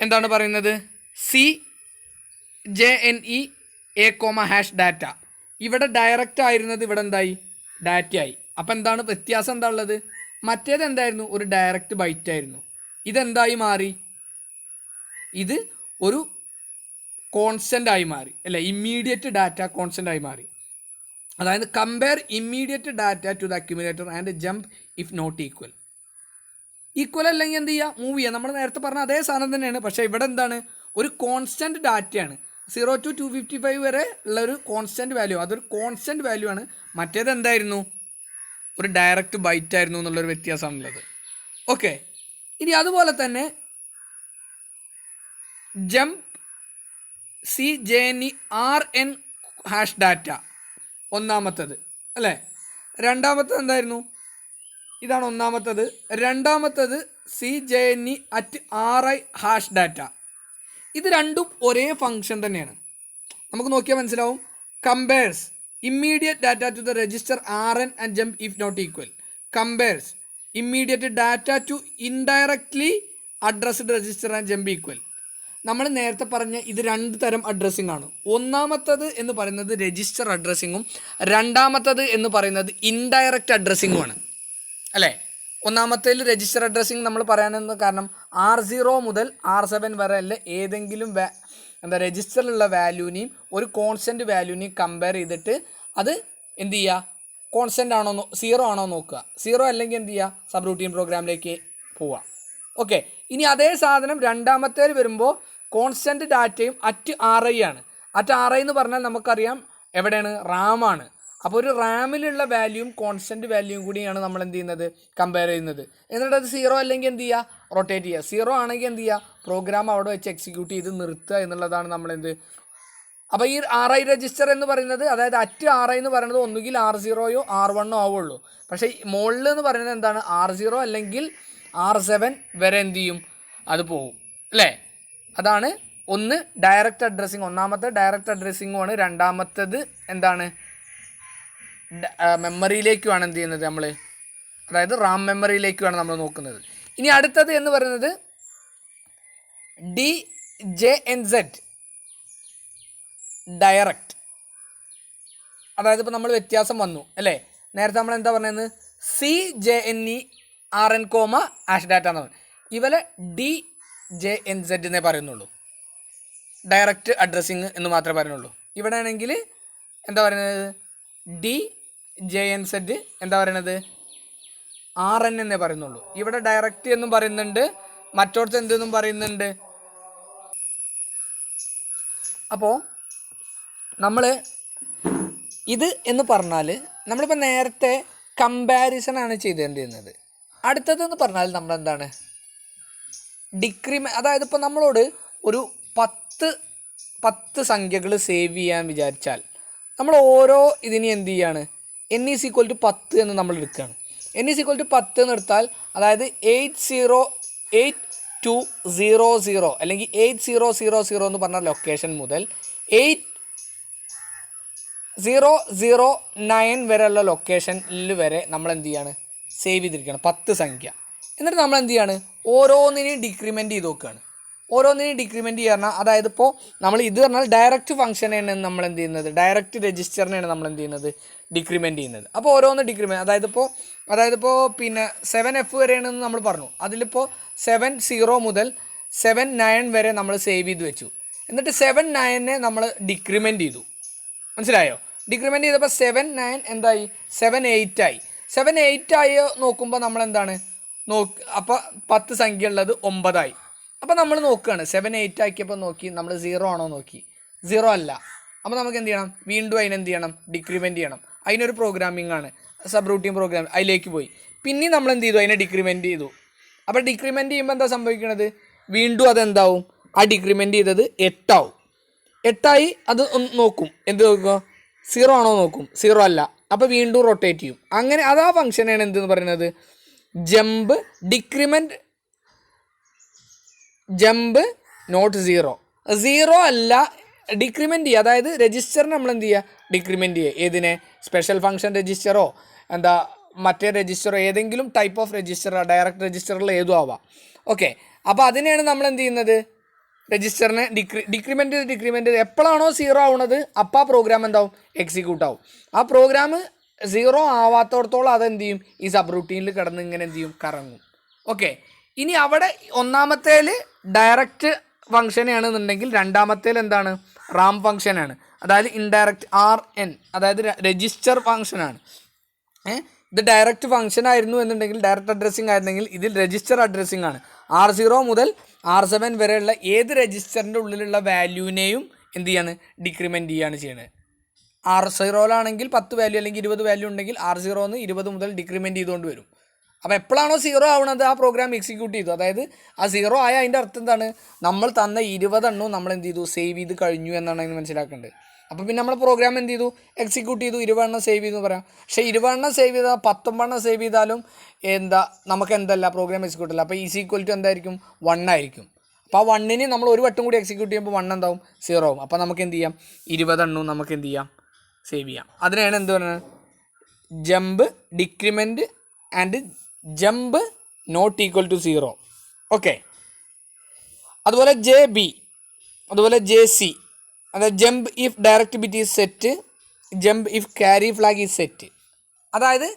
എന്താണ് പറയുന്നത്, CJNE A, ഡാറ്റ. ഇവിടെ ഡയറക്റ്റ് ആയിരുന്നത് ഇവിടെ എന്തായി, ഡാറ്റയായി. അപ്പം എന്താണ് വ്യത്യാസം, എന്താ ഉള്ളത്, മറ്റേത് എന്തായിരുന്നു, ഒരു ഡയറക്റ്റ് ബൈറ്റ് ആയിരുന്നു. ഇതെന്തായി മാറി, ഇത് ഒരു കോൺസ്റ്റൻ്റ് ആയി മാറി, അല്ലേ, ഇമ്മീഡിയറ്റ് ഡാറ്റ കോൺസ്റ്റൻ്റ് ആയി മാറി. അതായത് compare immediate data to the accumulator and jump if not equal. Equal അല്ലെങ്കിൽ എന്ത് ചെയ്യുക, മൂവ് ചെയ്യുക. നമ്മൾ നേരത്തെ പറഞ്ഞ അതേ സാധനം തന്നെയാണ്, പക്ഷേ ഇവിടെ എന്താണ്, ഒരു കോൺസ്റ്റൻറ്റ് ഡാറ്റയാണ്. 0 to 255 വരെ ഉള്ള ഒരു കോൺസ്റ്റൻറ്റ് വാല്യൂ, അതൊരു കോൺസ്റ്റൻറ്റ് വാല്യൂ ആണ്. മറ്റേത് എന്തായിരുന്നു, ഒരു ഡയറക്റ്റ് ബൈറ്റ് ആയിരുന്നു എന്നുള്ളൊരു വ്യത്യാസമാണുള്ളത്. ഓക്കെ, ഇനി അതുപോലെ തന്നെ ജമ്പ് CJNE RN ഡാറ്റ ഒന്നാമത്തത്, അല്ലേ. രണ്ടാമത്തത് എന്തായിരുന്നു, ഇതാണ് ഒന്നാമത്തത്. രണ്ടാമത്തത് CJNE @RI ഡാറ്റ. ഇത് രണ്ടും ഒരേ ഫങ്ഷൻ തന്നെയാണ്. നമുക്ക് നോക്കിയാൽ മനസ്സിലാവും. Compares immediate data to the register RN and jump if not equal. Compares immediate data to indirectly addressed register and jump equal. നമ്മൾ നേരത്തെ പറഞ്ഞ ഇത് 2 തരം അഡ്രസ്സിംഗ് ആണ്. ഒന്നാമത്തത് എന്ന് പറയുന്നത് രജിസ്റ്റർ അഡ്രസ്സിങ്ങും രണ്ടാമത്തത് എന്ന് പറയുന്നത് ഇൻഡയറക്റ്റ് അഡ്രസ്സിങ്ങുമാണ്, അല്ലേ. ഒന്നാമത്തേൽ രജിസ്റ്റർ അഡ്രസ്സിങ് നമ്മൾ പറയാനെന്ന് കാരണം R0 മുതൽ R7 വരെ അല്ല ഏതെങ്കിലും രജിസ്റ്ററിലുള്ള വാല്യൂനെയും ഒരു കോൺസ്റ്റൻറ്റ് വാല്യൂനെയും കമ്പയർ ചെയ്തിട്ട് അത് എന്ത് ചെയ്യുക, കോൺസ്റ്റൻ്റ് ആണോ 0 ആണോ നോക്കുക. 0 അല്ലെങ്കിൽ എന്ത് ചെയ്യുക, സബ് റൂട്ടീൻ പ്രോഗ്രാമിലേക്ക് പോവുക. ഓക്കെ, ഇനി അതേ സാധനം രണ്ടാമത്തേൽ വരുമ്പോൾ കോൺസ്റ്റൻറ്റ് ഡാറ്റയും @RI ആണ്. @RI എന്ന് പറഞ്ഞാൽ നമുക്കറിയാം എവിടെയാണ്, റാമാണ്. അപ്പോൾ ഒരു റാമിലുള്ള വാല്യൂയും കോൺസ്റ്റൻറ്റ് വാല്യൂയും കൂടിയാണ് നമ്മൾ എന്ത് ചെയ്യുന്നത്, കമ്പയർ ചെയ്യുന്നത്. എന്നിട്ട് അത് 0 അല്ലെങ്കിൽ എന്ത് ചെയ്യുക, റൊട്ടേറ്റ് ചെയ്യുക. 0 ആണെങ്കിൽ എന്ത് ചെയ്യുക, പ്രോഗ്രാം അവിടെ വെച്ച് എക്സിക്യൂട്ട് ചെയ്ത് നിർത്തുക എന്നുള്ളതാണ് നമ്മളെന്ത്. അപ്പോൾ ഈ RI രജിസ്റ്റർ എന്ന് പറയുന്നത്, അതായത് @RI എന്ന് പറയുന്നത് ഒന്നുകിൽ R0യോ R1 ആവുള്ളൂ. പക്ഷേ മുകളിൽ എന്ന് പറയുന്നത് എന്താണ്, R0 അല്ലെങ്കിൽ R7 വരെ എന്ത് ചെയ്യും, അത് പോവും, അല്ലേ. അതാണ് ഒന്ന് ഡയറക്റ്റ് അഡ്രസ്സിങ്, ഒന്നാമത്തെ ഡയറക്റ്റ് അഡ്രസ്സിങ്ങുമാണ്. രണ്ടാമത്തേത് എന്താണ്, മെമ്മറിയിലേക്കുമാണ് എന്ത് ചെയ്യുന്നത് നമ്മൾ, അതായത് റാം മെമ്മറിയിലേക്കുമാണ് നമ്മൾ നോക്കുന്നത്. ഇനി അടുത്തത് എന്ന് പറയുന്നത് DJNZ ഡയറക്റ്റ്. അതായത് ഇപ്പോൾ നമ്മൾ വ്യത്യാസം വന്നു, അല്ലേ. നേരത്തെ നമ്മൾ എന്താ പറഞ്ഞത്, CJNE RN, ഡാറ്റ എന്ന് പറഞ്ഞു. ഇവരെ DJNZ എന്നേ പറയുന്നുള്ളൂ. ഡയറക്റ്റ് അഡ്രസ്സിങ് എന്ന് മാത്രമേ പറയുന്നുള്ളൂ. ഇവിടെ ആണെങ്കിൽ എന്താ പറയുന്നത്, DJNZ എന്താ പറയണത്, RN എന്നേ പറയുന്നുള്ളൂ. ഇവിടെ ഡയറക്റ്റ് എന്നും പറയുന്നുണ്ട്, മറ്റോടത്ത് എന്തെന്നും പറയുന്നുണ്ട്. അപ്പോൾ നമ്മൾ ഇത് എന്ന് പറഞ്ഞാൽ നമ്മളിപ്പോൾ നേരത്തെ കമ്പാരിസണാണ് ചെയ്തേണ്ടിരുന്നത്. അടുത്തതെന്ന് പറഞ്ഞാൽ നമ്മളെന്താണ്, അതായത് ഇപ്പോൾ നമ്മളോട് ഒരു 10 സംഖ്യകൾ സേവ് ചെയ്യാൻ വിചാരിച്ചാൽ നമ്മൾ ഓരോ ഇതിന് എന്ത് ചെയ്യാണ്, n=10 എന്ന് നമ്മൾ എടുക്കുകയാണ്. n=10 എന്ന് എടുത്താൽ അതായത് 808,200 അല്ലെങ്കിൽ 8000 എന്ന് പറഞ്ഞ ലൊക്കേഷൻ മുതൽ 8009 വരെയുള്ള ലൊക്കേഷനിൽ വരെ നമ്മൾ എന്ത് ചെയ്യാണ്, സേവ് ചെയ്തിരിക്കുകയാണ് 10 സംഖ്യ. എന്നിട്ട് നമ്മൾ എന്ത് ചെയ്യാണ്, ഓരോന്നിനെയും ഡിക്രിമെൻറ്റ് ചെയ്ത് നോക്കുകയാണ്. ഓരോന്നിനെയും ഡിക്രിമെൻറ്റ് ചെയ്യാൻ, അതായത് ഇപ്പോൾ നമ്മൾ ഇത് പറഞ്ഞാൽ ഡയറക്റ്റ് ഫംഗ്ഷനെയാണ് നമ്മൾ എന്ത് ചെയ്യുന്നത്, ഡയറക്റ്റ് രജിസ്റ്ററിനെയാണ് നമ്മൾ എന്ത് ചെയ്യുന്നത്, ഡിക്രിമെൻറ്റ് ചെയ്യുന്നത്. അപ്പോൾ ഓരോന്ന് ഡിക്രിമെൻറ്റ്, അതായത് ഇപ്പോൾ പിന്നെ 7F വരെയാണെന്ന് നമ്മൾ പറഞ്ഞു. അതിലിപ്പോൾ 70 മുതൽ 79 വരെ നമ്മൾ സേവ് ചെയ്ത് വെച്ചു. എന്നിട്ട് 79നെ നമ്മൾ ഡിക്രിമെൻറ്റ് ചെയ്തു. മനസ്സിലായോ? ഡിക്രിമെൻറ്റ് ചെയ്തപ്പോൾ 79 എന്തായി, 78 ആയി. 78 ആയി നോക്കുമ്പോൾ നമ്മളെന്താണ് അപ്പോൾ 10 സംഖ്യ ഉള്ളത് 9 ആയി. അപ്പോൾ നമ്മൾ നോക്കുകയാണ്, 78 ആക്കിയപ്പോൾ നോക്കി നമ്മൾ 0 ആണോ നോക്കി, 0 അല്ല. അപ്പോൾ നമുക്ക് എന്ത് ചെയ്യണം, വീണ്ടും അതിനെന്ത് ചെയ്യണം, ഡിക്രിമെൻറ്റ് ചെയ്യണം. അതിനൊരു പ്രോഗ്രാമിംഗ് ആണ്, സബ് റൂട്ടീൻ പ്രോഗ്രാം, അതിലേക്ക് പോയി. പിന്നെയും നമ്മൾ എന്ത് ചെയ്തു, അതിനെ ഡിക്രിമെൻറ്റ് ചെയ്തു. അപ്പോൾ ഡിക്രിമെൻറ്റ് ചെയ്യുമ്പോൾ എന്താ സംഭവിക്കുന്നത്, വീണ്ടും അതെന്താവും, ആ ഡിക്രിമെൻറ്റ് ചെയ്തത് 8 ആവും. 8 ആയി. അത് ഒന്ന് നോക്കും, എന്ത് നോക്കുക, 0 ആണോ നോക്കും, 0 അല്ല. അപ്പോൾ വീണ്ടും റൊട്ടേറ്റ് ചെയ്യും. അങ്ങനെ അത് ആ ഫംഗ്ഷനാണ് എന്തെന്ന് പറയുന്നത്, ജമ്പ് നോട്ട് 0 അല്ല, ഡിക്രിമെൻറ്റ് ചെയ്യുക. അതായത് രജിസ്റ്ററിന് നമ്മൾ എന്ത് ചെയ്യുക, ഡിക്രിമെൻറ്റ് ചെയ്യുക. ഏതിനെ, സ്പെഷ്യൽ ഫംഗ്ഷൻ രജിസ്റ്ററോ മറ്റേ രജിസ്റ്ററോ, ഏതെങ്കിലും ടൈപ്പ് ഓഫ് രജിസ്റ്ററോ, ഡയറക്റ്റ് രജിസ്റ്ററിൽ ഏതും ആവാം. ഓക്കെ, അപ്പോൾ അതിനെയാണ് നമ്മൾ എന്ത് ചെയ്യുന്നത്, രജിസ്റ്ററിനെ ഡിക്രിമെൻറ്റ് എപ്പോഴാണോ 0 ആവുന്നത് അപ്പോൾ ആ പ്രോഗ്രാം എന്താവും, എക്സിക്യൂട്ട് ആവും. ആ പ്രോഗ്രാം 0 ആവാത്തടത്തോളം അതെന്ത് ചെയ്യും, ഈ സബ് റൂട്ടീനിൽ കിടന്ന് ഇങ്ങനെ എന്ത് ചെയ്യും, കറങ്ങും. ഓക്കെ, ഇനി അവിടെ ഒന്നാമത്തേൽ ഡയറക്റ്റ് ഫംഗ്ഷനാണെന്നുണ്ടെങ്കിൽ രണ്ടാമത്തേൽ എന്താണ്, റാം ഫംഗ്ഷനാണ്. അതായത് ഇൻഡയറക്റ്റ് RN, അതായത് രജിസ്റ്റർ ഫംഗ്ഷനാണ്. ഇത് ഡയറക്റ്റ് ഫംഗ്ഷൻ ആയിരുന്നു എന്നുണ്ടെങ്കിൽ, ഡയറക്റ്റ് അഡ്രസ്സിങ് ആയിരുന്നെങ്കിൽ ഇതിൽ രജിസ്റ്റർ അഡ്രസ്സിങ് ആണ്. R0 മുതൽ R7 വരെയുള്ള ഏത് രജിസ്റ്ററിൻ്റെ ഉള്ളിലുള്ള വാല്യൂവിനെയും എന്ത് ചെയ്യാണ്, ഡിക്രിമെൻറ്റ് ചെയ്യാണ് ചെയ്യുന്നത്. R0ലാണെങ്കിൽ 10 വാല്യൂ അല്ലെങ്കിൽ 20 വാല്യൂ ഉണ്ടെങ്കിൽ R0 എന്ന് 20 മുതൽ ഡിക്രിമെൻറ്റ് ചെയ്തുകൊണ്ട് വരും. അപ്പോൾ എപ്പോഴാണോ 0 ആവുന്നത് ആ പ്രോഗ്രാം എക്സിക്യൂട്ട് ചെയ്തു. അതായത് ആ 0 ആയ അതിൻ്റെ അർത്ഥം എന്താണ്, നമ്മൾ തന്ന 20 എണ്ണവും നമ്മൾ എന്ത് ചെയ്തു, സേവ് ചെയ്ത് കഴിഞ്ഞു എന്നാണ് അതിന് മനസ്സിലാക്കേണ്ടത്. അപ്പോൾ പിന്നെ നമ്മൾ പ്രോഗ്രാം എന്ത് ചെയ്തു, എക്സിക്യൂട്ട് ചെയ്തു, 20 എണ്ണം സേവ് ചെയ്തു പറയാം. പക്ഷേ 20 എണ്ണം സേവ് ചെയ്താൽ 19 എണ്ണം സേവ് ചെയ്താലും നമുക്ക് എന്തല്ല, പ്രോഗ്രാം എക്സിക്യൂട്ട് അല്ല. അപ്പോൾ ഈക്വൽ ടു എന്തായിരിക്കും, 1 ആയിരിക്കും. അപ്പോൾ ആ 1നെ നമ്മൾ ഒരു വട്ടം കൂടി എക്സിക്യൂട്ട് ചെയ്യുമ്പോൾ 1 എന്താവും, 0 ആവും. അപ്പോൾ നമുക്ക് എന്ത് ചെയ്യാം, 20 എണ്ണവും നമുക്ക് എന്ത് ചെയ്യാം, സേവ് ചെയ്യാം. അതിനെയാണ് എന്ത് പറയുന്നത്, jump decrement and jump not equal to 0. Okay, അതുപോലെ JB, അതുപോലെ JC, അതായത് jump if direct bit is set, jump if carry flag is set. അതായത്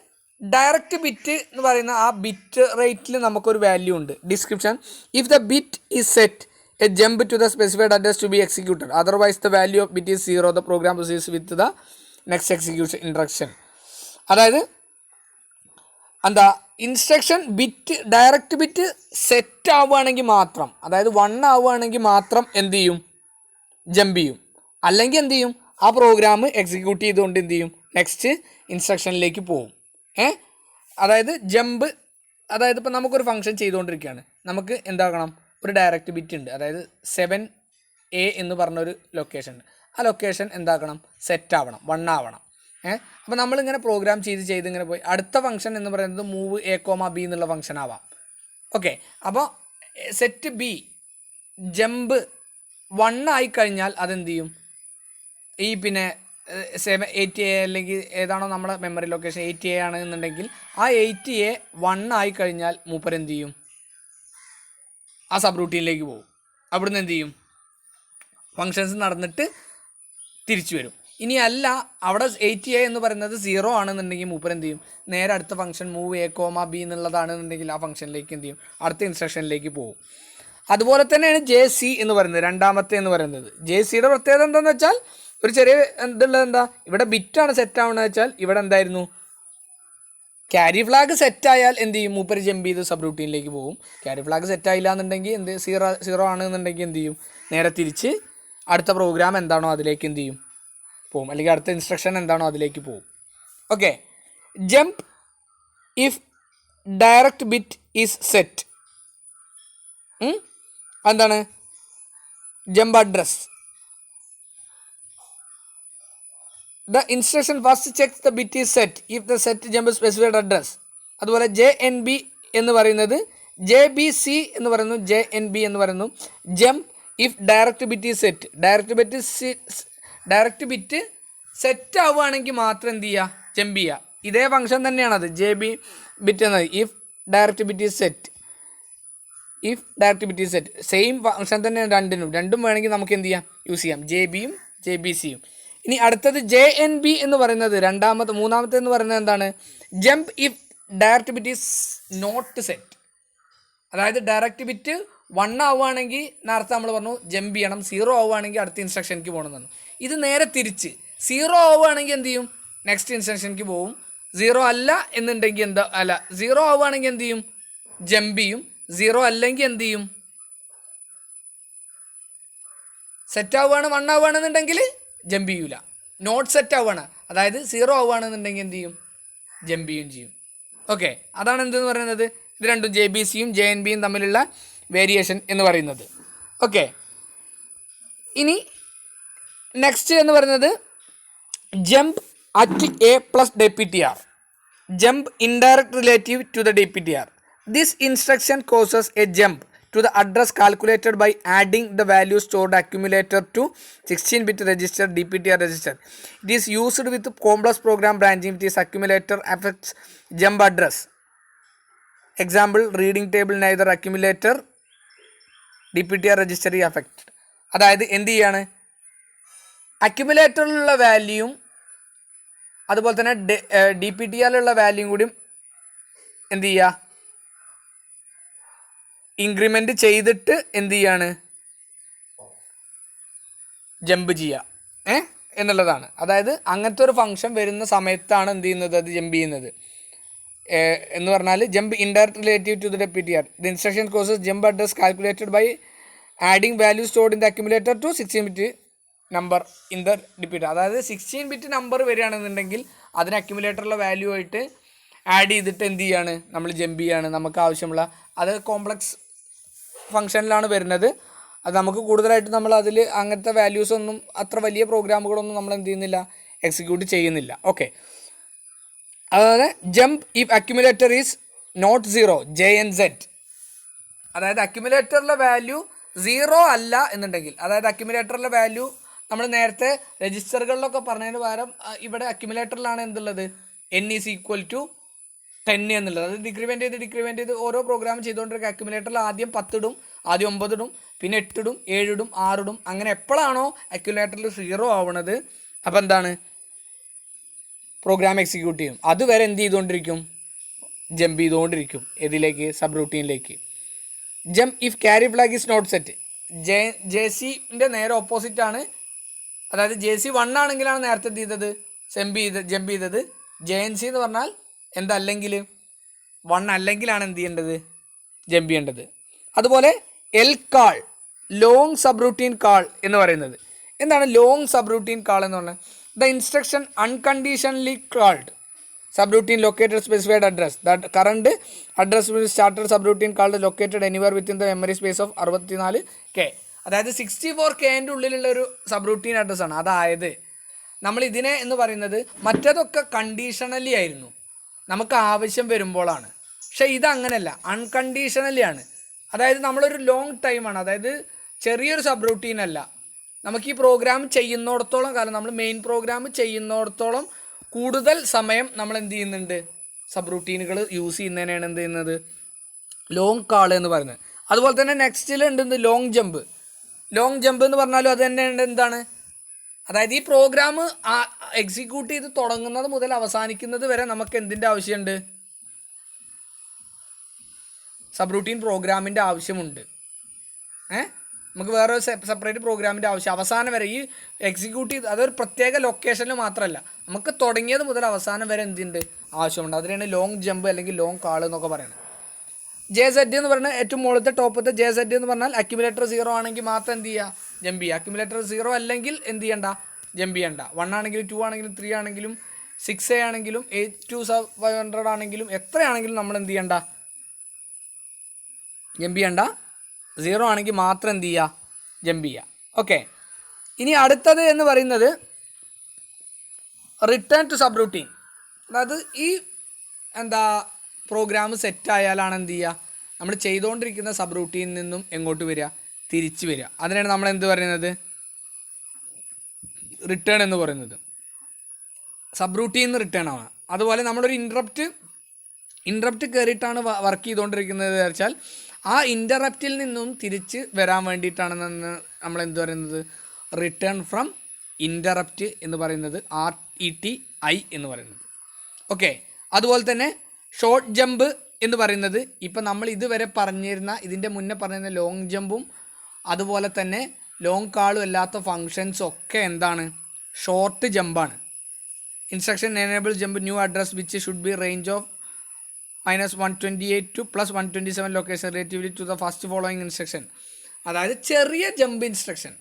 ഡയറക്റ്റ് ബിറ്റ് എന്ന് പറയുന്ന ആ ബിറ്റ് റേറ്റിൽ നമുക്കൊരു വാല്യൂ ഉണ്ട്. Description, if the bit is set a jump to the specified address to be executed, otherwise the value of bit is 0, the program proceeds with the next execution instruction. അതായത് instruction bit direct bit set ആവുകയാണെങ്കിൽ മാത്രം, അതായത് 1 ആവുകയാണെങ്കിൽ മാത്രം എന്ത് ചെയ്യും, jump ചെയ്യും. അല്ലെങ്കിൽ എന്ത് ചെയ്യും, ആ പ്രോഗ്രാം എക്സിക്യൂട്ട് ചെയ്തുകൊണ്ട് എന്ത് ചെയ്യും, നെക്സ്റ്റ് ഇൻസ്ട്രക്ഷനിലേക്ക് പോകും. അതായത് ജമ്പ്, അതായത് ഇപ്പോൾ നമുക്കൊരു ഫംഗ്ഷൻ ചെയ്തുകൊണ്ടിരിക്കുകയാണ്, നമുക്ക് എന്താക്കണം, ഒരു ഡയറക്റ്റ് ബിറ്റ് ഉണ്ട്. അതായത് 7A എന്ന് പറഞ്ഞൊരു ലൊക്കേഷൻ ഉണ്ട്. ആ ലൊക്കേഷൻ എന്താക്കണം, സെറ്റ് ആവണം, 1 ആവണം. അപ്പോൾ നമ്മളിങ്ങനെ പ്രോഗ്രാം ചെയ്ത് ഇങ്ങനെ പോയി അടുത്ത ഫംഗ്ഷൻ എന്ന് പറയുന്നത് മൂവ് A,B എന്നുള്ള ഫംഗ്ഷൻ ആവാം. ഓക്കെ, അപ്പോൾ സെറ്റ് B ജമ്പ് 1 ആയിക്കഴിഞ്ഞാൽ അതെന്ത് ചെയ്യും, ഈ പിന്നെ 8A അല്ലെങ്കിൽ ഏതാണോ നമ്മുടെ മെമ്മറി ലൊക്കേഷൻ 8A ആണെന്നുണ്ടെങ്കിൽ ആ 8A 1 ആയിക്കഴിഞ്ഞാൽ മൂപ്പർ എന്ത് ചെയ്യും, ആ സബ് റൂട്ടീനിലേക്ക് പോകും. അവിടുന്ന് എന്ത് ചെയ്യും, ഫങ്ഷൻസ് നടന്നിട്ട് തിരിച്ചു വരും. ഇനി അല്ല, അവിടെ 8A എന്ന് പറയുന്നത് 0 ആണെന്നുണ്ടെങ്കിൽ മൂപ്പർ എന്ത് ചെയ്യും, നേരെ അടുത്ത ഫംഗ്ഷൻ മൂവ് A,B എന്നുള്ളതാണെന്നുണ്ടെങ്കിൽ ആ ഫംഗ്ഷനിലേക്ക് എന്ത് ചെയ്യും, അടുത്ത ഇൻസ്ട്രക്ഷനിലേക്ക് പോകും. അതുപോലെ തന്നെയാണ് JC എന്ന് പറയുന്നത്, രണ്ടാമത്തെ എന്ന് പറയുന്നത്. JCയുടെ പ്രത്യേകത എന്താണെന്ന് വെച്ചാൽ ഒരു ചെറിയ എന്തുള്ളത് എന്താ, ഇവിടെ ബിറ്റാണ് സെറ്റ് ആവണമെന്ന് വെച്ചാൽ ഇവിടെ എന്തായിരുന്നു, ക്യാരി ഫ്ലാഗ് സെറ്റായാൽ എന്ത് ചെയ്യും, മൂപ്പര് ജമ്പ് ചെയ്ത് സബ് റൂട്ടീനിലേക്ക് പോകും. ക്യാരി ഫ്ലാഗ് സെറ്റായില്ല എന്നുണ്ടെങ്കിൽ എന്ത്, സീറോ ആണെന്നുണ്ടെങ്കിൽ എന്ത് ചെയ്യും, നേരെ തിരിച്ച് അടുത്ത പ്രോഗ്രാം എന്താണോ അതിലേക്ക് എന്ത് ചെയ്യും, പോകും. അല്ലെങ്കിൽ അടുത്ത ഇൻസ്ട്രക്ഷൻ എന്താണോ അതിലേക്ക് പോകും. Okay. Jump if direct bit is set. എന്താണ് jump address? The instruction first checks the bit is set if the set jump specified address. അതുപോലെ JNB എന്ന് പറയുന്നത്, JBC എന്ന് പറയുന്നു, JNB എന്ന് പറയുന്നു. Jump if direct bit is set. Direct bit set ആവുകയാണെങ്കിൽ മാത്രം എന്ത് ചെയ്യുക, ജമ്പ് ചെയ്യുക. ഇതേ ഫംഗ്ഷൻ തന്നെയാണത് JB ബിറ്റ് എന്നത്. If direct bit is set, if direct bit is set same function തന്നെയാണ് രണ്ടും വേണമെങ്കിൽ നമുക്ക് എന്ത് ചെയ്യാം, യൂസ് ചെയ്യാം, JBയും JBCയും. ഇനി അടുത്തത് JNB എന്ന് പറയുന്നത് മൂന്നാമത്തെ എന്ന് പറയുന്നത് എന്താണ്, jump if direct bit is not set. അതായത് ഡയറക്റ്റ് ബിറ്റ് 1 ആവുകയാണെങ്കിൽ നേരത്തെ നമ്മൾ പറഞ്ഞു ജമ്പ് ചെയ്യണം, 0 ആവുകയാണെങ്കിൽ അടുത്ത ഇൻസ്ട്രക്ഷനിക്ക് പോകണം എന്ന് പറഞ്ഞു. ഇത് നേരെ തിരിച്ച് 0 ആവുകയാണെങ്കിൽ എന്ത് ചെയ്യും, നെക്സ്റ്റ് ഇൻസ്ട്രക്ഷനിക്ക് പോകും. 0 അല്ല എന്നുണ്ടെങ്കിൽ അല്ല 0 ആവുകയാണെങ്കിൽ എന്ത് ചെയ്യും, ജമ്പ് ചെയ്യും. 0 അല്ലെങ്കിൽ എന്ത് ചെയ്യും, സെറ്റ് ആവുകയാണ് 1 ആവുകയാണെന്നുണ്ടെങ്കിൽ ജമ്പ് ചെയ്യൂല. നോട്ട് സെറ്റ് ആവുകയാണ്, അതായത് 0 ആവുകയാണെന്നുണ്ടെങ്കിൽ എന്ത് ചെയ്യും, ജമ്പ് ചെയ്യുകയും ചെയ്യും. ഓക്കെ, അതാണ് എന്തെന്ന് പറയുന്നത്, ഇത് രണ്ടും JBCയും JNBയും തമ്മിലുള്ള വേരിയേഷൻ എന്ന് പറയുന്നത്. ഓക്കെ, ഇനി നെക്സ്റ്റ് എന്ന് പറയുന്നത് jump at A plus DPTR. Jump indirect relative to the DPTR. This instruction causes a jump to the address calculated by adding the value stored accumulator to 16-bit register DPTR register. It is used with complex program branching. This accumulator affects jump address. Example, reading table neither accumulator DPTR register affected. അതായത് എന്ത് ചെയ്യാണ്, അക്യുമുലേറ്ററിലുള്ള വാല്യൂയും അതുപോലെ തന്നെ DPTRലുള്ള വാല്യൂയും കൂടി എന്ത് ചെയ്യുക, increment ചെയ്തിട്ട് എന്ത് ചെയ്യാണ്, ജമ്പ് ചെയ്യുക എന്നുള്ളതാണ്. അതായത് അങ്ങനത്തെ ഒരു ഫംഗ്ഷൻ വരുന്ന സമയത്താണ് എന്ത് ചെയ്യുന്നത്, അത് ജമ്പ് ചെയ്യുന്നത് എന്ന് പറഞ്ഞാൽ jump indirect relative to the DPTR. The instruction causes jump address calculated by adding value stored in the accumulator to 16-bit number in the DPTR. അതായത് 16-bit നമ്പർ വരികയാണെന്നുണ്ടെങ്കിൽ അതിന് അക്യുമുലേറ്ററിലുള്ള വാല്യൂ ആയിട്ട് ആഡ് ചെയ്തിട്ട് എന്ത് ചെയ്യാണ്, നമ്മൾ ജമ്പ് ചെയ്യാണ്. നമുക്ക് ആവശ്യമുള്ള അത് കോംപ്ലക്സ് ഫംഗ്ഷനിലാണ് വരുന്നത്. അത് നമുക്ക് കൂടുതലായിട്ട് നമ്മൾ അതിൽ അങ്ങനത്തെ വാല്യൂസ് ഒന്നും അത്ര വലിയ പ്രോഗ്രാമുകളൊന്നും നമ്മൾ എന്ത് ചെയ്യുന്നില്ല, എക്സിക്യൂട്ട് ചെയ്യുന്നില്ല. ഓക്കെ, അതായത് jump if accumulator is not 0 JNZ. അതായത് അക്യുമുലേറ്ററിലെ വാല്യൂ 0 അല്ല എന്നുണ്ടെങ്കിൽ, അതായത് അക്യുമുലേറ്ററിലെ വാല്യൂ നമ്മൾ നേരത്തെ രജിസ്റ്ററുകളിലൊക്കെ പറഞ്ഞതിന് പകരം ഇവിടെ അക്യുമുലേറ്ററിലാണ് എന്തുള്ളത്, N = 10 എന്നുള്ളത്. അത് ഡിക്രിമെൻറ്റ് ചെയ്ത് ഓരോ പ്രോഗ്രാം ചെയ്തുകൊണ്ടിരിക്കുക. അക്യുമുലേറ്ററിൽ ആദ്യം 10 ഇടും, ആദ്യം 9 ഇടും, പിന്നെ 8 ഇടും, 7 ഇടും, 6 ഇടും. അങ്ങനെ എപ്പോഴാണോ അക്യുമുലേറ്ററിൽ 0 ആവണത് അപ്പോൾ എന്താണ്, പ്രോഗ്രാം എക്സിക്യൂട്ട് ചെയ്യും. അതുവരെ എന്ത് ചെയ്തുകൊണ്ടിരിക്കും, ജമ്പ് ചെയ്തുകൊണ്ടിരിക്കും. ഇതിലേക്ക് സബ് റൂട്ടീനിലേക്ക്. Jump if carry flag is not set. JCൻ്റെ നേരെ ഓപ്പോസിറ്റാണ്. അതായത് JC 1 ആണെങ്കിലാണ് നേരത്തെ എന്ത് ചെയ്തത്, ജമ്പ് ചെയ്തത്. JNC എന്ന് പറഞ്ഞാൽ എന്തല്ലെങ്കിൽ 1 അല്ലെങ്കിലാണ് എന്ത് ചെയ്യേണ്ടത്, ജമ്പ് ചെയ്യേണ്ടത്. അതുപോലെ LCAL, long subroutine call എന്ന് പറയുന്നത്. എന്താണ് ലോങ് സബ് റൂട്ടീൻ കാൾ എന്ന് പറഞ്ഞാൽ, the instruction unconditionally called subroutine located specified address. That current address started subroutine called located anywhere within the memory space of 64K. അതായത് 64Kൻ്റെ ഉള്ളിലുള്ള ഒരു sub routine അഡ്രസ്സാണ്. അതായത് നമ്മൾ ഇതിനെ എന്ന് പറയുന്നത്, മറ്റേതൊക്കെ കണ്ടീഷണലി ആയിരുന്നു, നമുക്ക് ആവശ്യം വരുമ്പോഴാണ്. പക്ഷേ ഇതങ്ങനെയല്ല, അൺകണ്ടീഷണലി ആണ്. അതായത് നമ്മളൊരു ലോങ് ടൈമാണ്, അതായത് ചെറിയൊരു സബ് റൂട്ടീൻ അല്ല. നമുക്ക് ഈ പ്രോഗ്രാം ചെയ്യുന്നിടത്തോളം കാലം, നമ്മൾ മെയിൻ പ്രോഗ്രാം ചെയ്യുന്നിടത്തോളം കൂടുതൽ സമയം നമ്മൾ എന്ത് ചെയ്യുന്നുണ്ട്, സബ് റൂട്ടീനുകൾ യൂസ് ചെയ്യുന്നതിനാണ് എന്ത് ചെയ്യുന്നത്, ലോങ് കാൾ എന്ന് പറയുന്നത്. അതുപോലെ തന്നെ നെക്സ്റ്റിൽ ഉണ്ട് ലോങ് ജമ്പ്. ലോങ് ജമ്പ് എന്ന് പറഞ്ഞാലും അത് തന്നെ എന്താണ്, അതായത് ഈ പ്രോഗ്രാം എക്സിക്യൂട്ട് ചെയ്ത് തുടങ്ങുന്നത് മുതൽ അവസാനിക്കുന്നത് വരെ നമുക്ക് എന്തിൻ്റെ ആവശ്യമുണ്ട്, സബ് റൂട്ടീൻ പ്രോഗ്രാമിൻ്റെ ആവശ്യമുണ്ട്. നമുക്ക് വേറെ ഒരു സെപ്പറേറ്റ് പ്രോഗ്രാമിൻ്റെ ആവശ്യം അവസാനം വരെ ഈ എക്സിക്യൂട്ടീവ് അതൊരു പ്രത്യേക ലൊക്കേഷനിൽ മാത്രമല്ല, നമുക്ക് തുടങ്ങിയത് മുതൽ അവസാനം വരെ എന്തുണ്ട് ആവശ്യമുണ്ട്. അതിനാണ് ലോങ് ജമ്പ് അല്ലെങ്കിൽ ലോങ് കാൾ എന്നൊക്കെ പറയുന്നത്. JZ എന്ന് പറഞ്ഞാൽ ഏറ്റവും മുകളിലത്തെ ടോപ്പത്തെ JZ എന്ന് പറഞ്ഞാൽ അക്യുമുലേറ്റർ 0 ആണെങ്കിൽ മാത്രം എന്ത് ചെയ്യുക, ജമ്പ് ചെയ്യുക. അക്യുമുലേറ്റർ 0 അല്ലെങ്കിൽ എന്ത് ചെയ്യണ്ട, ജമ്പ് ചെയ്യണ്ട. 1 ആണെങ്കിലും 2 ആണെങ്കിലും 3 ആണെങ്കിലും 6A ആണെങ്കിലും 82500 ആണെങ്കിലും എത്രയാണെങ്കിലും നമ്മൾ എന്ത് ചെയ്യണ്ട, ജമ്പ് ചെയ്യണ്ട. 0 ആണെങ്കിൽ മാത്രം എന്ത് ചെയ്യുക, ജമ്പ് ചെയ്യുക. ഓക്കെ, ഇനി അടുത്തത് എന്ന് പറയുന്നത് റിട്ടേൺ ടു സബ് റൂട്ടീൻ. അതായത് ഈ പ്രോഗ്രാം സെറ്റായാലാണ് എന്ത് ചെയ്യുക, നമ്മൾ ചെയ്തുകൊണ്ടിരിക്കുന്ന സബ് റൂട്ടീനിൽ നിന്നും എങ്ങോട്ട് വരിക, തിരിച്ച് വരിക. അതിനാണ് നമ്മൾ എന്ത് പറയുന്നത്, റിട്ടേൺ എന്ന് പറയുന്നത്. സബ് റൂട്ടീൻ നിന്ന് റിട്ടേൺ ആണ്. അതുപോലെ നമ്മളൊരു ഇൻറ്ററപ്റ്റ് കയറിയിട്ടാണ് വർക്ക് ചെയ്തുകൊണ്ടിരിക്കുന്നത് വെച്ചാൽ ആ ഇൻ്ററപ്റ്റിൽ നിന്നും തിരിച്ച് വരാൻ വേണ്ടിയിട്ടാണെന്ന് നമ്മൾ എന്ത് പറയുന്നത്, റിട്ടേൺ ഫ്രം ഇൻ്ററപ്റ്റ് എന്ന് പറയുന്നത് RETI എന്ന് പറയുന്നത്. ഓക്കെ, അതുപോലെ തന്നെ ഷോർട്ട് ജമ്പ് എന്ന് പറയുന്നത് ഇപ്പം നമ്മൾ ഇതുവരെ പറഞ്ഞിരുന്ന ഇതിൻ്റെ മുന്നേ പറഞ്ഞിരുന്ന ലോങ് ജമ്പും അതുപോലെ തന്നെ ലോങ് കാളും അല്ലാത്ത ഫങ്ഷൻസ് ഒക്കെ എന്താണ്, ഷോർട്ട് ജമ്പാണ്. Instruction enable jump new address which should be range of -128 to +127 location relatively to the first following instruction. അതായത് ചെറിയ ജമ്പ് ഇൻസ്ട്രക്ഷൻ,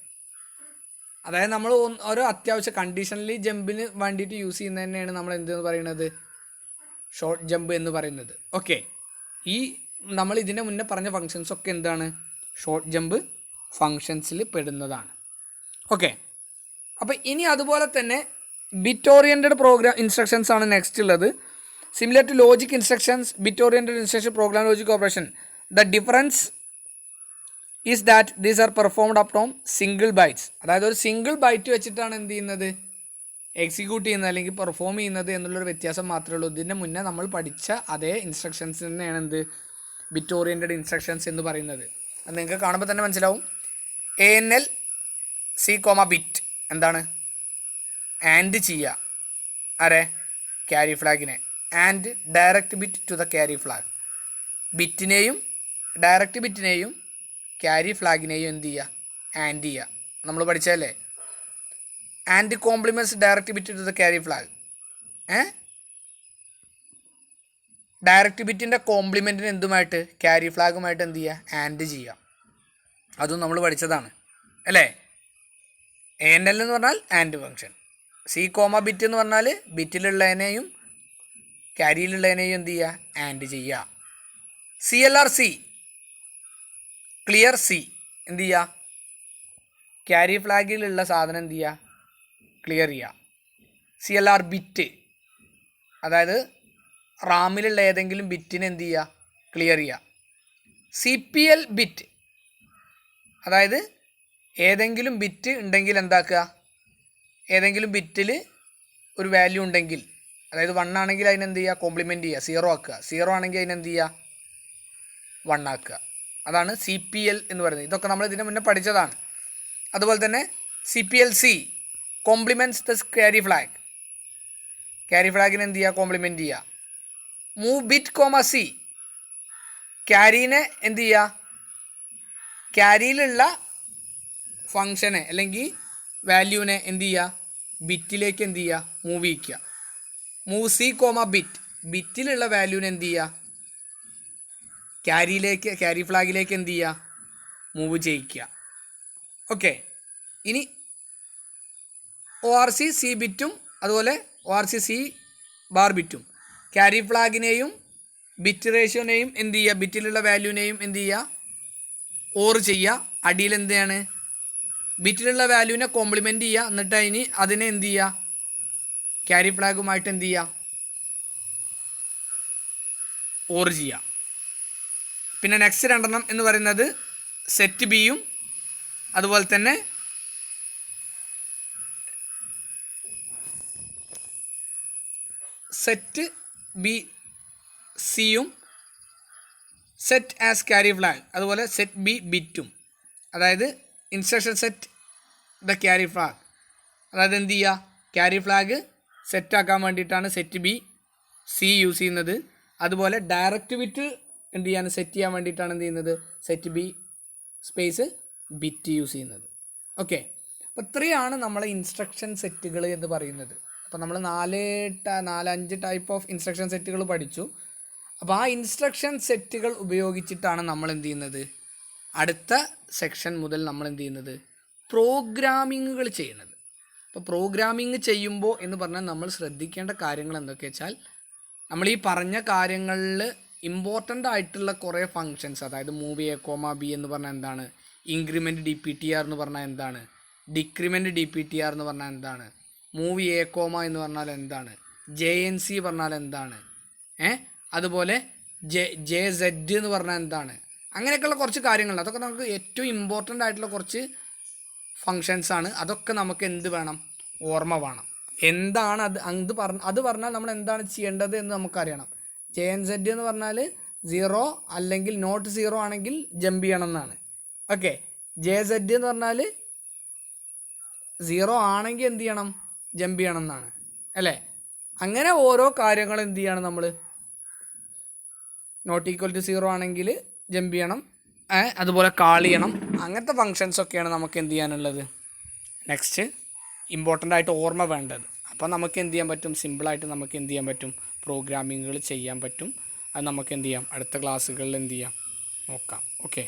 അതായത് നമ്മൾ ഓരോ അത്യാവശ്യ കണ്ടീഷണലി ജമ്പിന് വേണ്ടിയിട്ട് യൂസ് ചെയ്യുന്നത് തന്നെയാണ് നമ്മൾ എന്തെന്ന് പറയുന്നത്, ഷോർട്ട് ജമ്പ് എന്ന് പറയുന്നത്. ഓക്കെ, ഈ നമ്മൾ ഇതിൻ്റെ മുന്നേ പറഞ്ഞ ഫങ്ഷൻസ് ഒക്കെ എന്താണ്, ഷോർട്ട് ജമ്പ് ഫങ്ഷൻസിൽ പെടുന്നതാണ്. ഓക്കെ, അപ്പോൾ ഇനി അതുപോലെ തന്നെ ബിറ്റ് ഓറിയൻറ്റഡ് പ്രോഗ്രാം ഇൻസ്ട്രക്ഷൻസ് ആണ് നെക്സ്റ്റ് ഉള്ളത്. Similar to logic instructions, bit oriented instruction, program logic operation, the difference is that these are performed upon single bytes. അതായത് ഒരു സിംഗിൾ ബൈറ്റ് വെച്ചിട്ടാണ് എന്ത് ചെയ്യുന്നത്, എക്സിക്യൂട്ട് ചെയ്യുന്നത് അല്ലെങ്കിൽ പെർഫോം ചെയ്യുന്നത് എന്നുള്ളൊരു വ്യത്യാസം മാത്രമേ ഉള്ളൂ. ഇതിൻ്റെ മുന്നേ നമ്മൾ പഠിച്ച അതേ ഇൻസ്ട്രക്ഷൻസ് തന്നെയാണ് എന്ത്, ബിറ്റ് ഓറിയൻറ്റഡ് ഇൻസ്ട്രക്ഷൻസ് എന്ന് പറയുന്നത്. അത് നിങ്ങൾക്ക് കാണുമ്പോൾ തന്നെ മനസ്സിലാവും. ANL C, ബിറ്റ് എന്താണ്, ആൻഡ് ചെയ്യുക ആരെ, ക്യാരി ഫ്ലാഗിനെ, and direct bit to the carry flag. ബിറ്റിനെയും ഡയറക്റ്റ് ബിറ്റിനെയും ക്യാരി ഫ്ലാഗിനെയും എന്ത് ചെയ്യുക, ആൻഡ് ചെയ്യുക. നമ്മൾ പഠിച്ചതല്ലേ, and complements direct bit to the carry flag. Direct ബിറ്റിൻ്റെ കോംപ്ലിമെൻറ്റിന് എന്തുമായിട്ട്, ക്യാരി ഫ്ലാഗുമായിട്ട് എന്ത് ചെയ്യുക, ആൻഡ് ചെയ്യുക. അതും നമ്മൾ പഠിച്ചതാണ് അല്ലേ. ANL എന്ന് പറഞ്ഞാൽ ആൻഡ് ഫങ്ഷൻ. C, ബിറ്റ് എന്ന് പറഞ്ഞാൽ ബിറ്റിലുള്ളതിനെയും ക്യാരിയിലുള്ളതിനെയും എന്ത് ചെയ്യുക, ആൻഡ് ചെയ്യുക. CLR C, ക്ലിയർ C എന്ത് ചെയ്യുക, ക്യാരി ഫ്ലാഗിലുള്ള സാധനം എന്ത് ചെയ്യുക, ക്ലിയർ ചെയ്യുക. CLR ബിറ്റ് അതായത് റാമിലുള്ള ഏതെങ്കിലും ബിറ്റിനെ എന്ത് ചെയ്യുക, ക്ലിയർ ചെയ്യുക. CPL ബിറ്റ് അതായത് ഏതെങ്കിലും ബിറ്റ് ഉണ്ടെങ്കിൽ എന്താക്കുക, ഏതെങ്കിലും ബിറ്റിൽ ഒരു വാല്യൂ ഉണ്ടെങ്കിൽ, അതായത് 1 ആണെങ്കിൽ അതിനെന്ത് ചെയ്യുക, കോംപ്ലിമെൻറ്റ് ചെയ്യുക, 0 ആക്കുക. 0 ആണെങ്കിൽ അതിനെന്ത് ചെയ്യുക, 1 ആക്കുക. അതാണ് CPL എന്ന് പറയുന്നത്. ഇതൊക്കെ നമ്മൾ ഇതിന് മുന്നേ പഠിച്ചതാണ്. അതുപോലെ തന്നെ CPLC complements the carry flag. Carry ഫ്ലാഗിനെ എന്ത് ചെയ്യുക, കോംപ്ലിമെൻറ്റ് ചെയ്യുക. മൂവ് ബിറ്റ് C ക്യാരീനെ എന്ത് ചെയ്യുക, ക്യാരിയിലുള്ള ഫങ്ഷനെ അല്ലെങ്കിൽ വാല്യൂവിനെ എന്ത് ചെയ്യുക, ബിറ്റിലേക്ക് എന്ത് ചെയ്യുക, മൂവ് ചെയ്യിക്കുക. മൂവ് C, ബിറ്റ് ബിറ്റിലുള്ള വാല്യൂവിനെ എന്ത് ചെയ്യുക, ക്യാരി ഫ്ലാഗിലേക്ക് എന്ത് ചെയ്യുക, മൂവ് ചെയ്യിക്കുക. ഓക്കെ, ഇനി ORC C ബിറ്റും അതുപോലെ ORC C ബാർ ബിറ്റും ക്യാരി ഫ്ലാഗിനെയും ബിറ്റ് റേഷ്യോനെയും എന്ത് ചെയ്യുക, ബിറ്റിലുള്ള വാല്യൂവിനെയും എന്ത് ചെയ്യുക, ഓർ ചെയ്യുക. അടിയിൽ എന്താണ്, ബിറ്റിലുള്ള വാല്യൂവിനെ കോംപ്ലിമെൻറ്റ് ചെയ്യുക. എന്നിട്ട് അതിനെ എന്ത് ചെയ്യുക, ക്യാരി ഫ്ലാഗുമായിട്ട് എന്ത് ചെയ്യുക, ഓർ ചെയ്യുക. പിന്നെ നെക്സ്റ്റ് രണ്ടെണ്ണം എന്ന് പറയുന്നത് സെറ്റ് ബിയും അതുപോലെ തന്നെ സെറ്റ് ബി സിയും സെറ്റ് ആസ് ക്യാരി ഫ്ലാഗ് അതുപോലെ സെറ്റ് ബി ബിറ്റും. അതായത് instruction set the carry flag, അതായത് എന്ത് ചെയ്യുക, ക്യാരി ഫ്ലാഗ് സെറ്റാക്കാൻ വേണ്ടിയിട്ടാണ് സെറ്റ് ബി സി യൂസ് ചെയ്യുന്നത്. അതുപോലെ ഡയറക്റ്റ് ബിറ്റ് എന്ത് ചെയ്യാൻ, സെറ്റ് ചെയ്യാൻ വേണ്ടിയിട്ടാണ് എന്ത് ചെയ്യുന്നത്, set B space bit use ചെയ്യുന്നത്. ഓക്കെ, അപ്പോൾ ഇത്രയാണ് നമ്മളെ ഇൻസ്ട്രക്ഷൻ സെറ്റുകൾ എന്ന് പറയുന്നത്. അപ്പോൾ നമ്മൾ 4-5 ടൈപ്പ് ഓഫ് ഇൻസ്ട്രക്ഷൻ സെറ്റുകൾ പഠിച്ചു. അപ്പോൾ ആ ഇൻസ്ട്രക്ഷൻ സെറ്റുകൾ ഉപയോഗിച്ചിട്ടാണ് നമ്മൾ എന്ത് ചെയ്യുന്നത്, അടുത്ത സെക്ഷൻ മുതൽ നമ്മൾ എന്ത് ചെയ്യുന്നത്, പ്രോഗ്രാമിങ്ങുകൾ ചെയ്യുന്നത്. അപ്പോൾ പ്രോഗ്രാമിങ് ചെയ്യുമ്പോൾ എന്ന് പറഞ്ഞാൽ നമ്മൾ ശ്രദ്ധിക്കേണ്ട കാര്യങ്ങൾ എന്തൊക്കെ വെച്ചാൽ, നമ്മൾ ഈ പറഞ്ഞ കാര്യങ്ങളിൽ ഇമ്പോർട്ടൻ്റ് ആയിട്ടുള്ള കുറേ ഫങ്ഷൻസ്, അതായത് മൂവ് എ കോമ ബി എന്ന് പറഞ്ഞാൽ എന്താണ്, increment D P T R എന്ന് പറഞ്ഞാൽ എന്താണ്, decrement D P T R എന്ന് പറഞ്ഞാൽ എന്താണ്, മൂവ് എ കോമ എന്ന് പറഞ്ഞാൽ എന്താണ്, ജെ എൻ സി പറഞ്ഞാൽ എന്താണ്, അതുപോലെ ജെ സെഡ് എന്ന് പറഞ്ഞാൽ എന്താണ്, അങ്ങനെയൊക്കെയുള്ള കുറച്ച് കാര്യങ്ങളുണ്ട്. അതൊക്കെ നമുക്ക് ഏറ്റവും ഇമ്പോർട്ടൻ്റ് ആയിട്ടുള്ള കുറച്ച് ഫങ്ഷൻസാണ്. അതൊക്കെ നമുക്ക് എന്ത് വേണം, ഓർമ്മ വേണം. എന്താണ് അത് പറഞ്ഞാൽ നമ്മൾ എന്താണ് ചെയ്യേണ്ടത് എന്ന് നമുക്കറിയണം. ജെ എൻ സെഡ് എന്ന് പറഞ്ഞാൽ 0 അല്ലെങ്കിൽ നോട്ട് 0 ആണെങ്കിൽ ജമ്പ് ചെയ്യണം എന്നാണ്. ഓക്കെ, ജെ സെഡ് എന്ന് പറഞ്ഞാൽ 0 ആണെങ്കിൽ എന്ത് ചെയ്യണം, ജമ്പ് ചെയ്യണം എന്നാണ് അല്ലേ. അങ്ങനെ ഓരോ കാര്യങ്ങൾ എന്ത് ചെയ്യണം, നമ്മൾ നോട്ട് ഈക്വൽ ടു 0 ആണെങ്കിൽ ജമ്പ് ചെയ്യണം, അതുപോലെ കാൾ ചെയ്യണം. അങ്ങനത്തെ ഫങ്ഷൻസൊക്കെയാണ് നമുക്ക് എന്ത് ചെയ്യാനുള്ളത്, നെക്സ്റ്റ് ഇമ്പോർട്ടൻ്റ് ആയിട്ട് ഓർമ്മ വേണ്ടത്. അപ്പോൾ നമുക്ക് എന്ത് ചെയ്യാൻ പറ്റും, സിമ്പിളായിട്ട് നമുക്ക് എന്ത് ചെയ്യാൻ പറ്റും, പ്രോഗ്രാമിങ്ങുകൾ ചെയ്യാൻ പറ്റും. അത് നമുക്ക് എന്ത് ചെയ്യാം, അടുത്ത ക്ലാസ്സുകളിൽ എന്ത് ചെയ്യാം, നോക്കാം. ഓക്കെ.